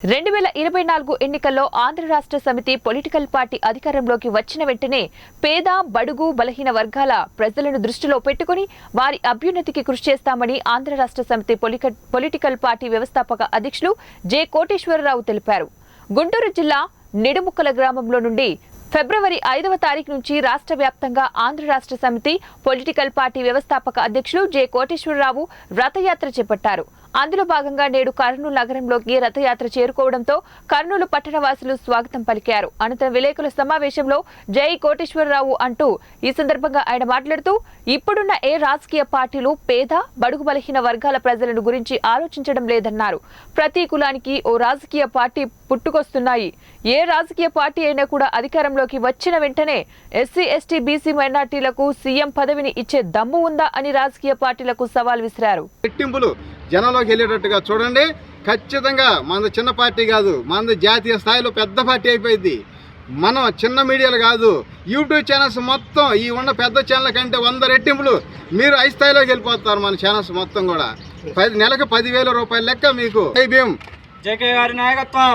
2024 ఎన్నికల్లో ఆంధ్ర రాష్ట్ర సమితి పొలిటికల్ పార్టీ అధికారంలోకి వచ్చిన వెంటనే పేద బడుగు బలహీన వర్గాల ప్రజలను దృష్టిలో పెట్టుకుని వారి అభ్యున్నతికి కృషి చేస్తామని ఆంధ్ర రాష్ట్ర సమితి పొలిటికల్ పార్టీ వ్యవస్థాపక అధ్యక్షులు జె కోటేశ్వరరావు తెలిపారు. గుంటూరు జిల్లా నిడుముక్కల గ్రామంలో నుండి ఫిబ్రవరి 5వ తారీఖు నుంచి రాష్ట్ర వ్యాప్తంగా ఆంధ్ర రాష్ట్ర సమితి పొలిటికల్ పార్టీ వ్యవస్థాపక అధ్యక్షులు జె కోటేశ్వరరావు రథయాత్ర చేపట్టారు. అందులో భాగంగా నేడు కర్నూలు నగరంలోకి రథయాత్ర చేరుకోవడంతో కర్నూలు పట్టణవాసులు స్వాగతం పలికారు. అనంతరం విలేకరుల సమావేశంలో జై కోటేశ్వరరావు అంటూ ఈ సందర్భంగా ఆయన మాట్లాడుతూ ఇప్పుడున్న ఏ రాజకీయ పార్టీలు పేద బడుగు బలహీన వర్గాల ప్రజలను గురించి ఆలోచించడం లేదన్నారు. ప్రతి కులానికి ఓ రాజకీయ పార్టీ పుట్టుకొస్తున్నాయి. ఏ రాజకీయ పార్టీ అయినా కూడా అధికారంలోకి వచ్చిన వెంటనే ఎస్సీ ఎస్టీ బీసీ మైనార్టీలకు సీఎం పదవిని ఇచ్చే దమ్ము ఉందా అని రాజకీయ పార్టీలకు సవాల్ విసిరారు. జనంలోకి వెళ్ళేటట్టుగా చూడండి. ఖచ్చితంగా మనది చిన్న పార్టీ కాదు, మనది జాతీయ స్థాయిలో పెద్ద పార్టీ అయిపోయింది. మనం చిన్న మీడియాలు కాదు, యూట్యూబ్ ఛానల్స్ మొత్తం ఈ ఉన్న పెద్ద ఛానల్ కంటే 100 రెట్టింపులు మీరు హై స్థాయిలోకి వెళ్ళిపోతారు. మన ఛానల్స్ మొత్తం కూడా నెలకు 10,000 రూపాయల లెక్క మీకు. జేకే గారి నాయకత్వం.